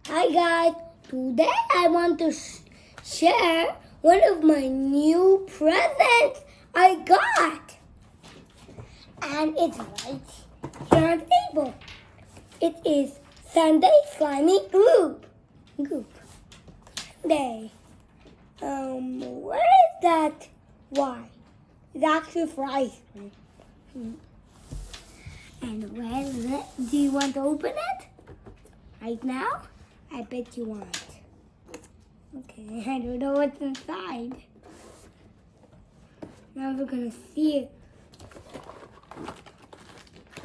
Hi guys, today I want to share one of my new presents I got. And it's right here on the table. It is Sundae Slimy Gloop. Sundae. Where is that? Why? It's actually for ice cream. And where is it? Do you want to open it? Right now? I bet you want. Okay, I don't know what's inside. Now we're gonna see it.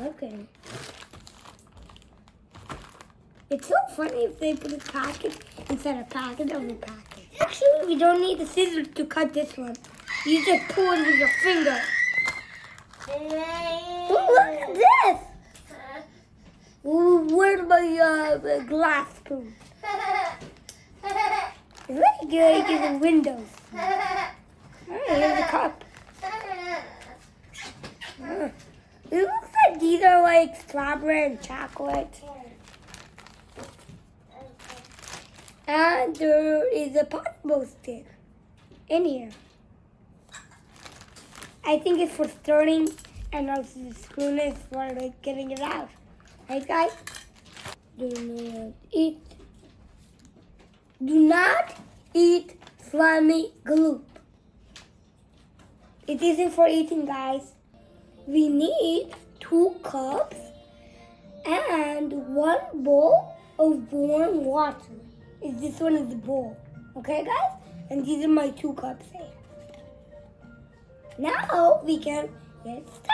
Okay. It's so funny if they put a packet inside a packet of a packet. Actually, we don't need the scissors to cut this one. You just pull it with your finger. Oh, look at this! Where's my glass spoon? It's like good in the windows. Here's the cup. It looks like these are like strawberry and chocolate. And there is a possible stick in here. I think it's for stirring, and also the spoon is for like getting it out. Right, guys? Do not eat slimy gloop. It isn't for eating, guys. We need 2 cups and 1 bowl of warm water. This one is the bowl. Okay, guys? And these are my 2 cups here. Now we can get started.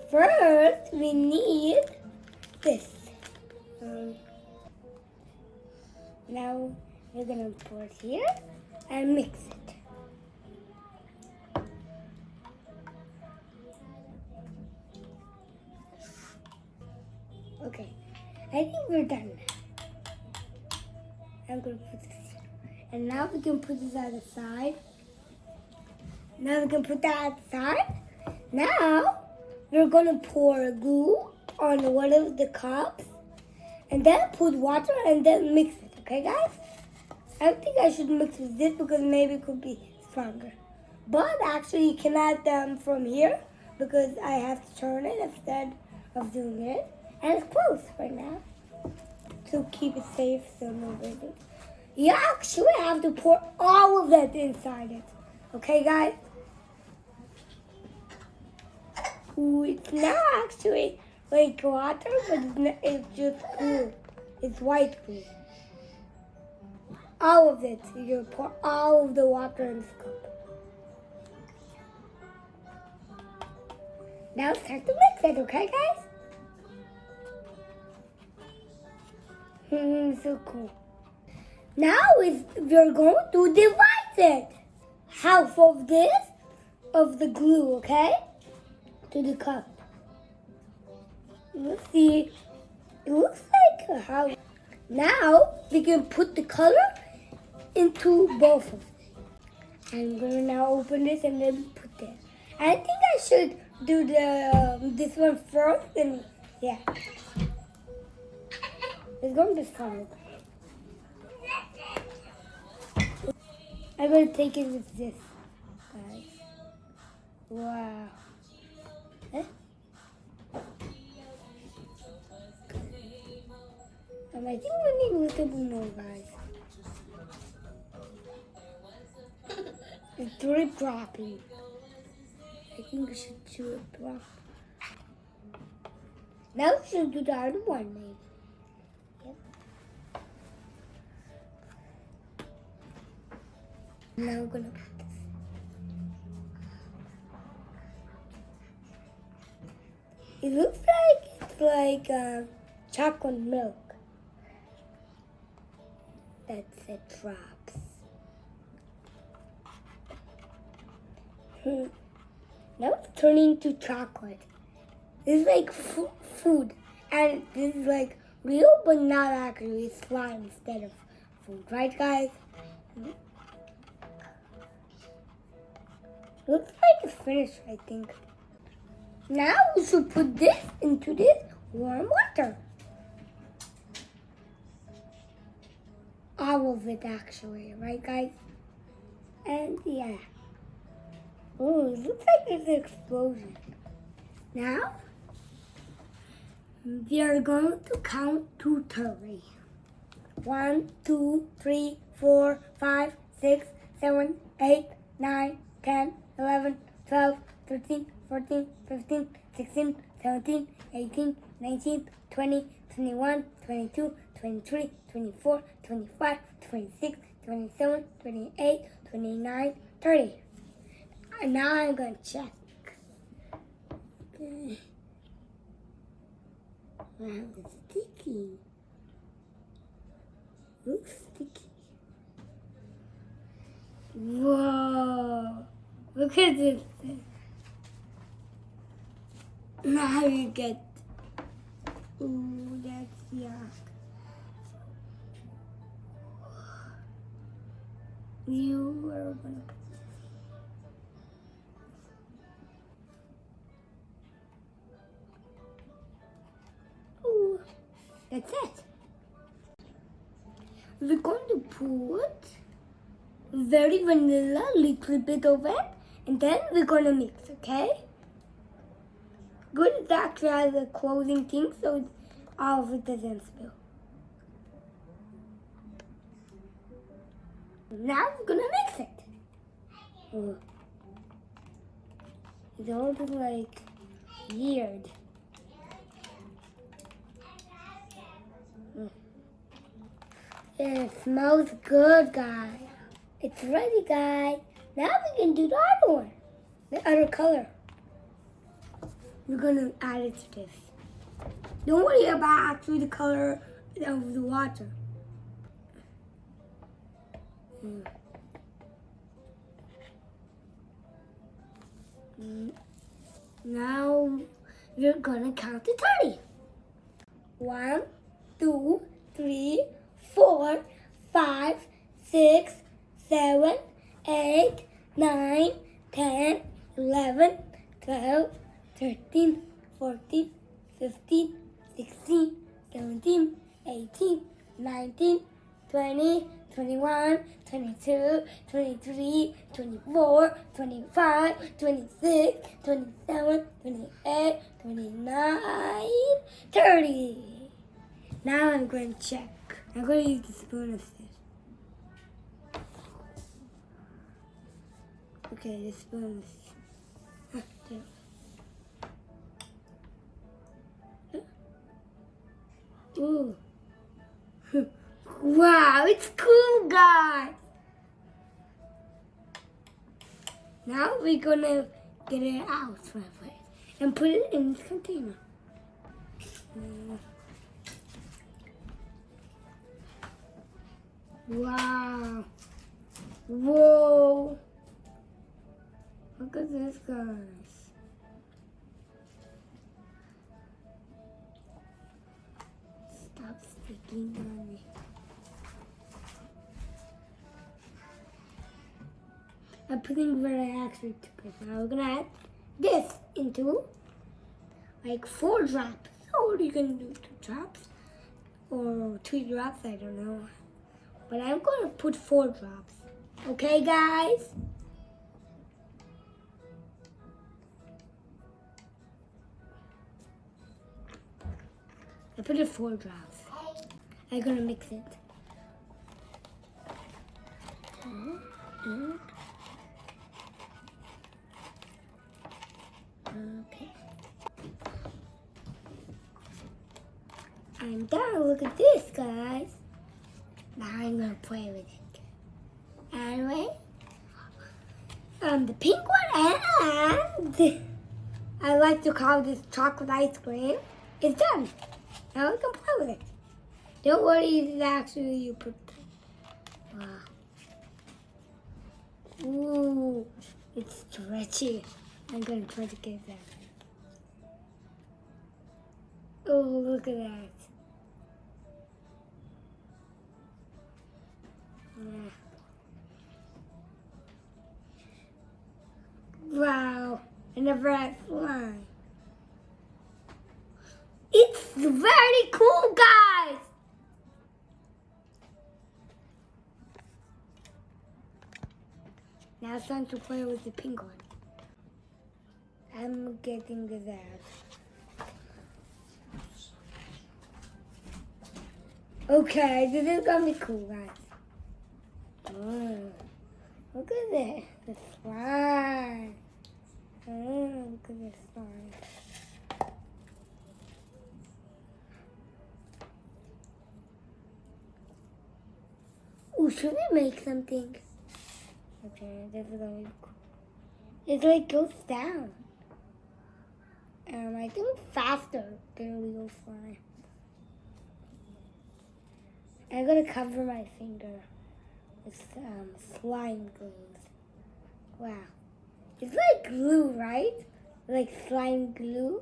First, we need this. Now we're gonna pour it here and mix it. Okay, I think we're done. I'm gonna put this here. And now we can put this on the side. Now we can put that aside. Now we're gonna pour glue on one of the cups and then put water and then mix it, okay guys? I think I should mix with this because maybe it could be stronger. But actually you can add them from here because I have to turn it instead of doing it. And it's closed right now to keep it safe so nobody. You actually have to pour all of that inside it, okay guys? Ooh, it's now actually like water, but it's just glue. It's white glue. All of it. You pour all of the water in this cup. Now it's time to mix it, okay, guys? So cool. Now we're going to divide it. Half of this, of the glue, okay? To the cup. Let's see. It looks like a house. Now we can put the color into both of them. I'm gonna now open this and then put this. I think I should do this one first, and yeah, it's gonna be fun. I'm gonna take it with this, guys. Wow. Huh? I think we need a little bit more, guys. It's drip dropping. I think we should drip drop. Now we should do the other one, maybe. Yep. Now we're gonna put this. It looks like it's like chocolate milk. That's it, drops. Now it's turning to chocolate. This is like food, and this is like real, but not actually. It's slime instead of food, right, guys? Looks like it's finished, I think. Now we should put this into this warm water. all of it actually, right guys? And yeah. Oh, it looks like there's an explosion. Now, we are going to count to 30. 1, 2, 3, 4, 5, 6, 7, 8, 9, 10, 11, 12, 13, 14, 15, 16, 17, 18, 19, 20, 21, 22, 23, 24, 25, 26, 27, 28, 29, 30. And now I'm going to check. Okay. Wow, it's sticky. Looks sticky. Whoa. Look at this thing. Now you get. Ooh, that's yuck. You are gonna. Ooh, that's it. We're going to put very vanilla, little bit of it, and then we're going to mix, okay? Good, it actually has a closing thing, so all of it doesn't spill. Now we're going to mix it. Oh. It's all just like weird. It smells good, guys. It's ready, guys. Now we can do the other one, the other color. We're gonna add it to this. Don't worry about actually the color of the water. Now we're gonna count to 30. 1, 2, 3, 4, 5, 6, 7, 8, 9, 10, 11, 12, 13, 14, 15, 16, 17, 18, 19, 20, 21, 22, 23, 24, 25, 26, 27, 28, 29, 30. Now I'm going to check. I'm going to use the spoon instead. Okay, the spoon is... Ooh. Wow, it's cool, guys. Now we're gonna get it out from the place and put it in this container. Wow. Whoa. Look at this, guys. Stop sticking on me. I'm putting where I actually took it. Now we're gonna add this into like 4 drops. Or you can do 2 drops or 2 drops, I don't know. But I'm gonna put 4 drops. Okay, guys? I put it 4 drops. I'm gonna mix it. Okay. I'm done. Look at this, guys. Now I'm gonna play with it. Anyway, the pink one and I like to call this chocolate ice cream is done. Now we can play with it. Don't worry, it's actually you put. Wow. Ooh, it's stretchy. I'm gonna try to get that. Oh, look at that. Yeah. Wow, I never had slime. It's very cool, guys. Now it's time to play with the pink one. I'm getting the that. Okay, this is gonna be cool, guys. Look at this, the slime. Look at this slime. Oh, should we make something? Okay, this is gonna be cool. It like goes down. I think faster than real slime. I'm gonna cover my finger with slime glue. Wow. It's like glue, right? Like slime glue.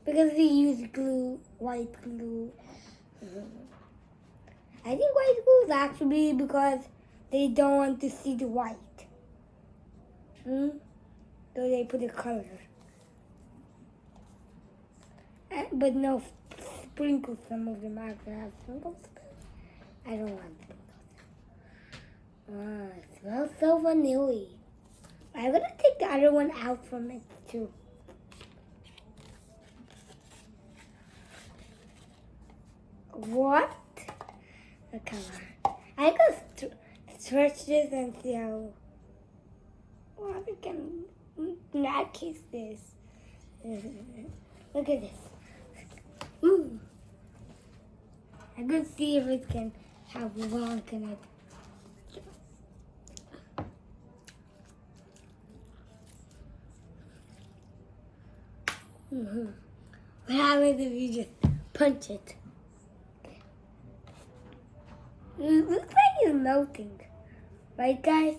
Because we use glue, white glue. I think white glue is actually because they don't want to see the white. So they put a color. But no, sprinkles, some of them actually have sprinkles. I don't want sprinkles. It smells so vanilla. I'm gonna take the other one out from it too. What? Okay. I can stretch this and see how. Well, we can not kiss this. Look at this. Ooh. I can see if it can, how long can it. What happens if you just punch it? It looks like it's melting. Right, guys?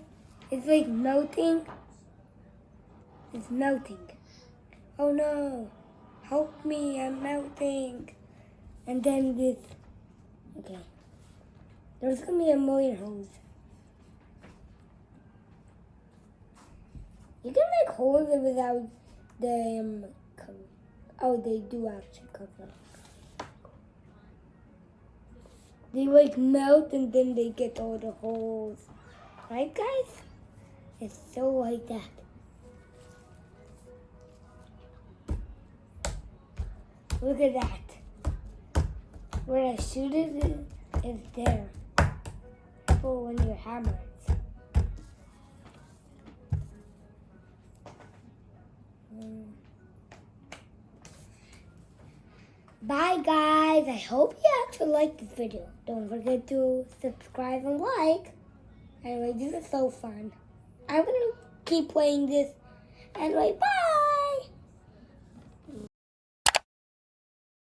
It's like melting. It's melting. Oh no. Help me, I'm melting. And then this. Okay. There's going to be a million holes. You can make holes without the cover. Oh, they do actually cover. They like melt and then they get all the holes. Right, guys? It's so like that. Look at that. Where I shoot it is there. Careful when you hammer it. Bye guys, I hope you actually liked this video. Don't forget to subscribe and like. Anyway, this is so fun. I'm gonna keep playing this. Anyway, bye!